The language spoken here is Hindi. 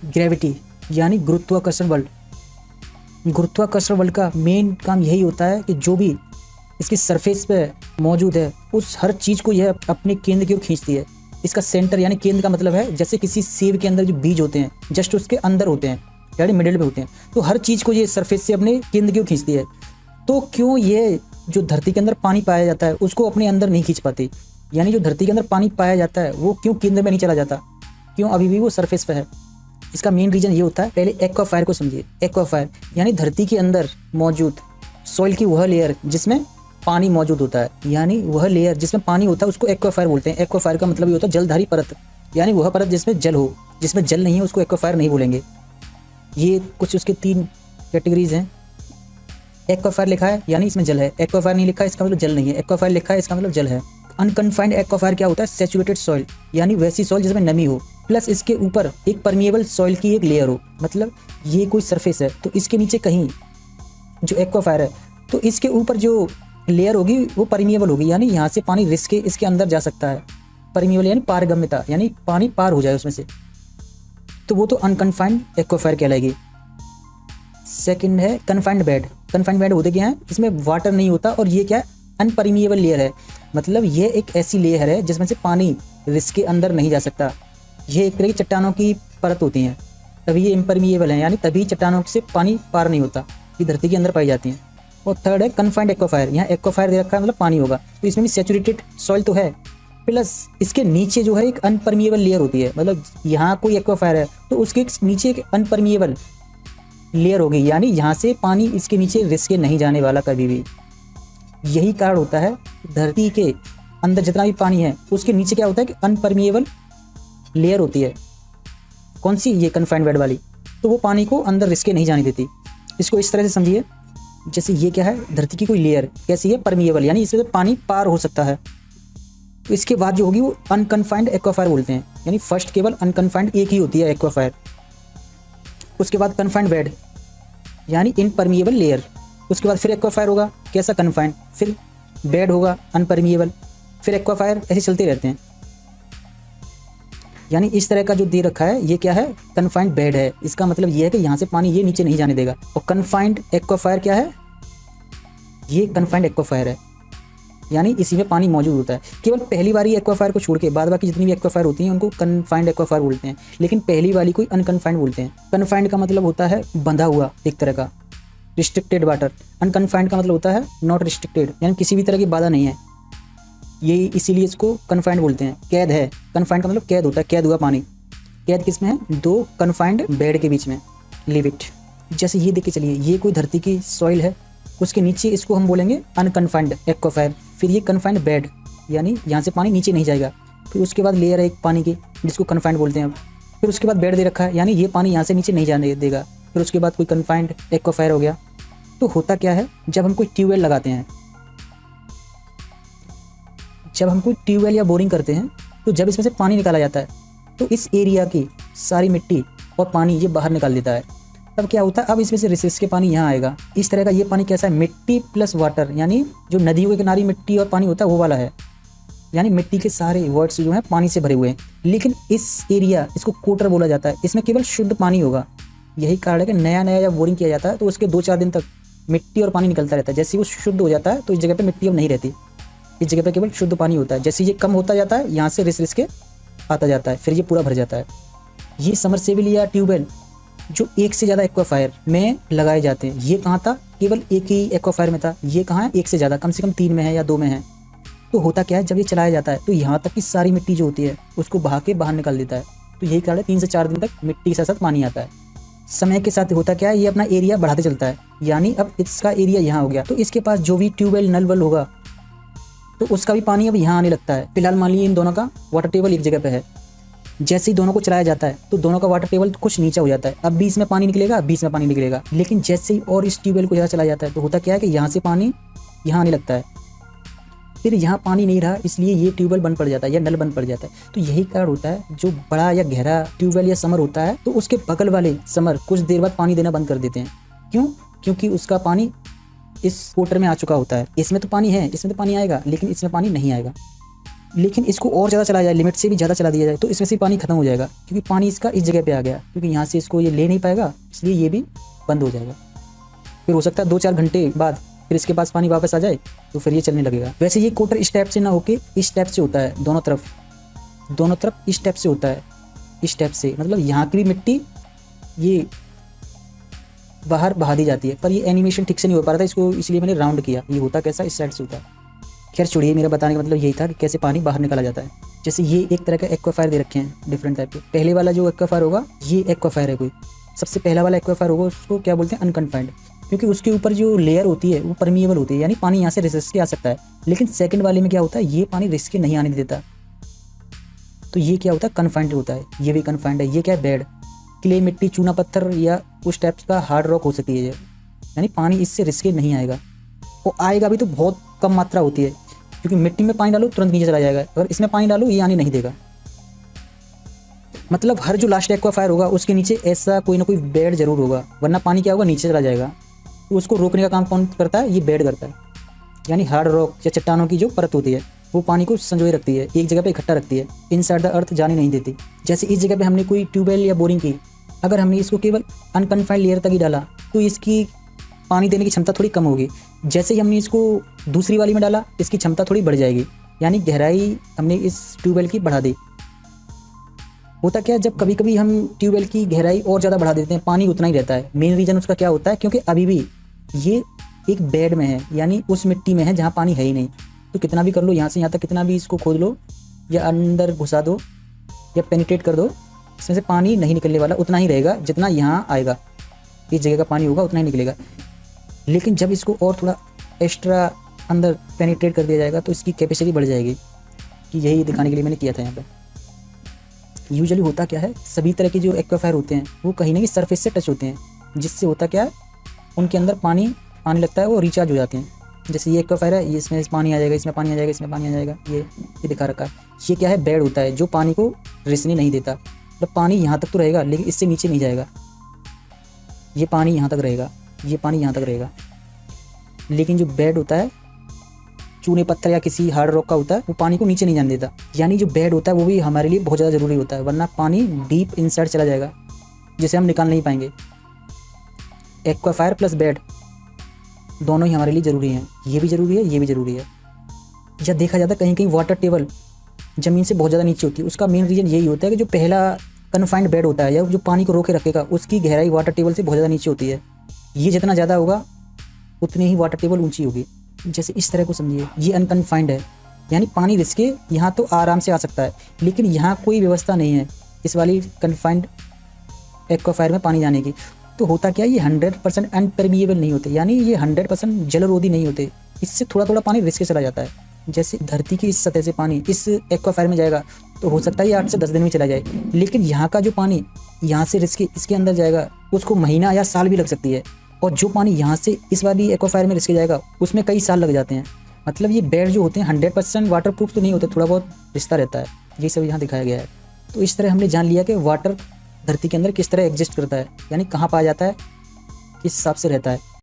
ग्रेविटी यानी गुरुत्वाकर्षण बल। गुरुत्वाकर्षण बल का मेन काम यही होता है कि जो भी इसकी सरफेस पे मौजूद है उस हर चीज़ को यह अपने केंद्र की ओर खींचती है। इसका सेंटर यानी केंद्र का मतलब है जैसे किसी सेब के अंदर जो बीज होते हैं जस्ट उसके अंदर होते हैं यानी मिडिल में होते हैं, तो हर चीज़ को ये सरफेस से अपने केंद्र की ओर खींचती है। तो क्यों ये जो धरती के अंदर पानी पाया जाता है उसको अपने अंदर नहीं खींच पाती, यानी जो धरती के अंदर पानी पाया जाता है वो क्यों केंद्र में नहीं चला जाता, क्यों अभी भी वो सरफेस पे है? इसका मेन रीज़न ये होता है, पहले एक्वाफायर को समझिए। एक्वाफायर यानी धरती के अंदर मौजूद सॉइल की वह लेयर जिसमें पानी मौजूद होता है, यानी वह लेयर जिसमें पानी होता है उसको एक्वाफायर बोलते हैं। एक्वाफायर का मतलब ये होता है जलधारी परत, यानी वह परत जिसमें जल हो। जिसमें जल नहीं है उसको एक्वाफायर नहीं बोलेंगे। ये कुछ उसके 3 कैटेगरीज हैं। एक्वाफायर लिखा है यानी इसमें जल है, एक्वाफायर नहीं लिखा है इसका मतलब जल नहीं है, एक्वाफायर लिखा है इसका मतलब जल है। अनकन्फाइंड एक्वाफायर क्या होता है? सैचुरेटेड सॉइल यानी वैसी सॉइल जिसमें नमी हो प्लस इसके ऊपर एक परमिएबल सॉइल की एक लेयर हो। मतलब ये कोई सरफेस है तो इसके नीचे कहीं जो एक्वाफायर है तो इसके ऊपर जो लेयर होगी वो परमिएबल होगी, यानी यहाँ से पानी रिस के इसके अंदर जा सकता है। परमिएबल यानी पारगम्यता, यानी पानी पार हो जाए उसमें से, तो वो तो अनकन्फाइंड एक्वाफायर कहलाएगी। सेकंड है कन्फाइंड बेड। कन्फाइंड बेड होते क्या है? इसमें वाटर नहीं होता और ये क्या है? अनपरमिएबल लेयर है। मतलब ये एक ऐसी लेयर है जिसमें से पानी रिस के अंदर नहीं जा सकता। ये एक तरह की चट्टानों की परत होती हैं, तभी ये इम्परमिएबल है, यानी तभी चट्टानों से पानी पार नहीं होता, ये धरती के अंदर पाई जाती हैं। और थर्ड है कन्फाइंड एक्वाफायर। यहाँ एक्वाफायर दे रखा है मतलब पानी होगा, तो इसमें भी सैचुरेटेड सॉइल तो है प्लस इसके नीचे जो है एक अनपरमिएबल लेयर होती है। मतलब यहाँ कोई एक्वाफायर है तो उसके नीचे एक अनपरमिएबल लेयर होगी, यानी यहाँ से पानी इसके नीचे रिस के नहीं जाने वाला कभी भी। यही कारण होता है धरती के अंदर जितना भी पानी है उसके नीचे क्या होता है कि अनपरमिएबल लेयर होती है। कौन सी? ये कन्फाइंड बेड वाली। तो वो पानी को अंदर रिस के नहीं जाने देती। इसको इस तरह से समझिए, जैसे ये क्या है? धरती की कोई लेयर कैसी है? परमिएबल, यानी इसमें से पानी पार हो सकता है। तो इसके बाद जो होगी वो अनकन्फाइंड एक्वाफायर बोलते हैं, यानी फर्स्ट केवल अनकन्फाइंड एक ही होती है एक्वाफायर। उसके बाद कन्फाइंड बेड यानी इनपरमिएबल लेयर। उसके बाद फिर एक्वाफायर होगा कैसा? कन्फाइंड, फिर बेड होगा अनपरमिएबल, फिर एक्वाफायर, ऐसे चलते रहते हैं। यानी इस तरह का जो दे रखा है ये क्या है? कन्फाइंड बेड है। इसका मतलब ये है कि यहाँ से पानी ये नीचे नहीं जाने देगा। और कन्फाइंड एक्वाफायर क्या है? ये कन्फाइंड एक्वाफायर है, यानी इसी में पानी मौजूद होता है। केवल पहली वाली एक्वाफायर को छोड़ के बाद बाकी जितनी भी एक्वाफायर होती हैं उनको कन्फाइंड एक्वाफायर बोलते हैं, लेकिन पहली वाली को अनकन्फाइंड बोलते हैं। कन्फाइंड का मतलब होता है बंधा हुआ एक तरह का, रिस्ट्रिक्टेड वाटर। अनकन्फाइंड का मतलब होता है नॉट रिस्ट्रिक्टेड, यानी किसी भी तरह की बाधा नहीं है। ये इसीलिए इसको कन्फाइंड बोलते हैं। कैद है, कन्फाइंड का मतलब कैद होता है, कैद हुआ पानी। कैद किस में है? 2 कन्फाइंड बेड के बीच में। Live it. जैसे ये देख के चलिए, ये कोई धरती की सॉइल है, उसके नीचे इसको हम बोलेंगे अनकन्फाइंड एक्वाफायर। फिर ये कन्फाइंड बेड, यानी यहाँ से पानी नीचे नहीं जाएगा। फिर उसके बाद लेयर है एक पानी की जिसको कन्फाइंड बोलते हैं। फिर उसके बाद बेड दे रखा है, यानी ये पानी यहाँ से नीचे नहीं जाने देगा। फिर उसके बाद कोई कन्फाइंड एक्वाफायर हो गया। तो होता क्या है, जब हम कोई ट्यूबवेल लगाते हैं, जब हम कोई ट्यूबवेल या बोरिंग करते हैं, तो जब इसमें से पानी निकाला जाता है तो इस एरिया की सारी मिट्टी और पानी ये बाहर निकाल देता है। तब क्या होता है? अब इसमें से रिस के पानी यहाँ आएगा। इस तरह का ये पानी कैसा है? मिट्टी प्लस वाटर, यानी जो नदियों के किनारे मिट्टी और पानी होता है वो वाला है। यानी मिट्टी के सारे वर्ड्स जो हैं पानी से भरे हुए हैं, लेकिन इस एरिया इसको कोटर बोला जाता है। इसमें केवल शुद्ध पानी होगा। यही कारण है कि नया नया जब बोरिंग किया जाता है तो उसके 2-4 दिन तक मिट्टी और पानी निकलता रहता है। जैसे वो शुद्ध हो जाता है तो इस जगह पर मिट्टी अब नहीं रहती, इस जगह पे केवल शुद्ध पानी होता है। जैसे ये कम होता जाता है यहाँ से रिस के आता जाता है, फिर ये पूरा भर जाता है। ये समरसेबल या ट्यूबवेल जो एक से ज़्यादा एक्वाफायर में लगाए जाते हैं, ये कहाँ था? केवल एक ही एक्वाफायर में था। ये कहाँ है? एक से ज़्यादा, कम से कम 3 में है या 2 में है। तो होता क्या है, जब ये चलाया जाता है तो यहाँ तक की सारी मिट्टी जो होती है उसको बहा के बाहर निकाल देता है। तो यही कारण है 3 से 4 दिन तक मिट्टी के साथ साथ पानी आता है। समय के साथ होता क्या है, ये अपना एरिया बढ़ाते चलता है। यानी अब इसका एरिया यहाँ हो गया तो इसके पास जो भी ट्यूबवेल नल वल होगा तो उसका भी पानी अब यहाँ आने लगता है। फिलहाल मान लीजिए इन दोनों का वाटर टेबल एक जगह पे है। जैसे ही दोनों को चलाया जाता है तो दोनों का वाटर टेबल कुछ नीचे हो जाता है। अब 20 में पानी निकलेगा, 20 में पानी निकलेगा। लेकिन जैसे ही और इस ट्यूबवेल को ज़्यादा चलाया जाता है तो होता क्या है कि यहाँ से पानी यहाँ आने लगता है। फिर यहाँ पानी नहीं रहा, इसलिए ये ट्यूबवेल बंद पड़ जाता है या नल बंद पड़ जाता है। तो यही कारण होता है जो बड़ा या गहरा ट्यूबवेल या समर होता है तो उसके बगल वाले समर कुछ देर बाद पानी देना बंद कर देते हैं। क्यों? क्योंकि उसका पानी इस कोटर में आ चुका होता है। इसमें तो पानी है, इसमें तो पानी आएगा, लेकिन इसमें पानी नहीं आएगा। लेकिन इसको और ज़्यादा चला जाए, लिमिट से भी ज़्यादा चला दिया जाए तो इसमें से पानी खत्म हो जाएगा, क्योंकि पानी इसका इस जगह पे आ गया, क्योंकि यहाँ से इसको ये ले नहीं पाएगा, इसलिए ये भी बंद हो जाएगा। फिर हो सकता है 2-4 घंटे बाद फिर इसके पास पानी वापस आ जाए तो फिर ये चलने लगेगा। वैसे ये कोटर इस टाइप से ना होके इस टाइप से होता है, दोनों तरफ इस टाइप से होता है, इस टाइप से, मतलब यहाँ की भी मिट्टी ये बाहर बहा दी जाती है। पर ये एनिमेशन ठीक से नहीं हो पा रहा था, इसको इसलिए मैंने राउंड किया। ये होता कैसा, इस साइड से होता है। खैर छोड़िए, मेरा बताने का मतलब यही था कि कैसे पानी बाहर निकाला जाता है। जैसे ये एक तरह का एक्वाफायर दे रखे हैं डिफरेंट टाइप के। पहले वाला जो एक्वाफायर होगा ये एक्वाफायर है कोई, सबसे पहला वाला एक्वाफायर होगा उसको क्या बोलते हैं, अनकन्फाइंड, क्योंकि उसके ऊपर जो लेयर होती है वो परमिएबल होती है, यानी पानी यहाँ से रिसर्च के आ सकता है। लेकिन सेकंड वाले में क्या होता है, ये पानी रिस्क के नहीं आने देता, तो ये क्या होता है, कन्फाइंड होता है। ये भी कन्फाइंड है। ये क्या है, बेड, क्ले, मिट्टी, चूना पत्थर या उस टाइप का हार्ड रॉक हो सकती है ये, यानी पानी इससे रिस्क के नहीं आएगा। वो आएगा भी तो बहुत कम मात्रा होती है, क्योंकि मिट्टी में पानी डालो तुरंत नीचे चला जाएगा, अगर इसमें पानी डालो ये आने नहीं देगा। मतलब हर जो लास्ट एक्वाफायर होगा उसके नीचे ऐसा कोई ना कोई बेड जरूर होगा, वरना पानी क्या होगा, नीचे चला जाएगा। तो उसको रोकने का काम कौन करता है, ये बेड करता है। यानी हार्ड रॉक या चट्टानों की जो परत होती है वो पानी को संजोए रखती है, एक जगह पे इकट्ठा रखती है, इनसाइड द अर्थ जाने नहीं देती। जैसे इस जगह पे हमने कोई ट्यूबवेल या बोरिंग की, अगर हमने इसको केवल अनकन्फाइंड लेयर तक ही डाला तो इसकी पानी देने की क्षमता थोड़ी कम होगी। जैसे ही हमने इसको दूसरी वाली में डाला इसकी क्षमता थोड़ी बढ़ जाएगी, यानी गहराई हमने इस ट्यूबवेल की बढ़ा दी। होता क्या है, जब कभी कभी हम ट्यूबवेल की गहराई और ज़्यादा बढ़ा देते हैं, पानी उतना ही रहता है। मेन रीज़न उसका क्या होता है, क्योंकि अभी भी ये एक बेड में है, यानी उस मिट्टी में है जहाँ पानी है ही नहीं। तो कितना भी कर लो, यहाँ से यहाँ तक कितना भी इसको खोद लो या अंदर घुसा दो या पेनिट्रेट कर दो, इसमें से पानी नहीं निकलने वाला, उतना ही रहेगा जितना यहाँ आएगा। इस जगह का पानी होगा उतना ही निकलेगा। लेकिन जब इसको और थोड़ा एक्स्ट्रा अंदर पेनिट्रेट कर दिया जाएगा तो इसकी कैपेसिटी बढ़ जाएगी, कि यही दिखाने के लिए मैंने किया था यहाँ पे। यूजुअली होता क्या है, सभी तरह के जो एक्वाफायर होते हैं वो कहीं ना कहीं सरफेस से टच होते हैं, जिससे होता क्या है, उनके अंदर पानी आने लगता है, वो रिचार्ज हो जाते हैं। जैसे ये एक्वाफायर है, ये इसमें पानी आ जाएगा, इसमें पानी आ जाएगा, इसमें पानी आ जाएगा, ये दिखा रखा है। ये क्या है, बेड होता है जो पानी को रिसने नहीं देता। मतलब पानी यहाँ तक तो रहेगा लेकिन इससे नीचे नहीं जाएगा। ये पानी यहाँ तक रहेगा, ये पानी यहाँ तक रहेगा। लेकिन जो बेड होता है चूने पत्थर या किसी हार्ड रॉक का होता है, वो पानी को नीचे नहीं जाने देता। यानी जो बेड होता है वो भी हमारे लिए बहुत ज़्यादा ज़रूरी होता है, वरना पानी डीप इनसाइड चला जाएगा जिसे हम निकाल नहीं पाएंगे। एक्वाफायर प्लस बेड दोनों ही हमारे लिए ज़रूरी हैं। ये भी ज़रूरी है, ये भी ज़रूरी है। या देखा जाता है कहीं कहीं वाटर टेबल ज़मीन से बहुत ज़्यादा नीचे होती है। उसका मेन रीज़न यही होता है कि जो पहला कन्फाइंड बेड होता है या जो पानी को रोके रखेगा उसकी गहराई वाटर टेबल से बहुत ज़्यादा नीचे होती है। ये जितना ज़्यादा होगा उतनी ही वाटर टेबल ऊंची होगी। जैसे इस तरह को समझिए, ये अनकन्फाइंड है, यानी पानी रिसके यहाँ तो आराम से आ सकता है, लेकिन यहाँ कोई व्यवस्था नहीं है इस वाली कन्फाइंड एक्वाफायर में पानी जाने की। तो होता क्या है, ये 100% अनपरमिएबल नहीं होते, यानी ये 100% जलरोधी नहीं होते। इससे थोड़ा थोड़ा पानी रिसके चला जाता है। जैसे धरती की इस सतह से पानी इस एक्वाफायर में जाएगा तो हो सकता है ये 8 से 10 दिन में चला जाए, लेकिन यहाँ का जो पानी यहाँ से रिसके इसके अंदर जाएगा उसको महीना या साल भी लग सकती है। और जो पानी यहाँ से इस वाली एक्वाफायर में रिसके जाएगा उसमें कई साल लग जाते हैं। मतलब ये बेड जो होते हैं 100% वाटर प्रूफ तो नहीं होते, थोड़ा बहुत रिश्ता रहता है। ये सब यहाँ दिखाया गया है। तो इस तरह हमने जान लिया कि वाटर धरती के अंदर किस तरह एग्जिस्ट करता है, यानी कहाँ पाया जाता है, किस हिसाब से रहता है।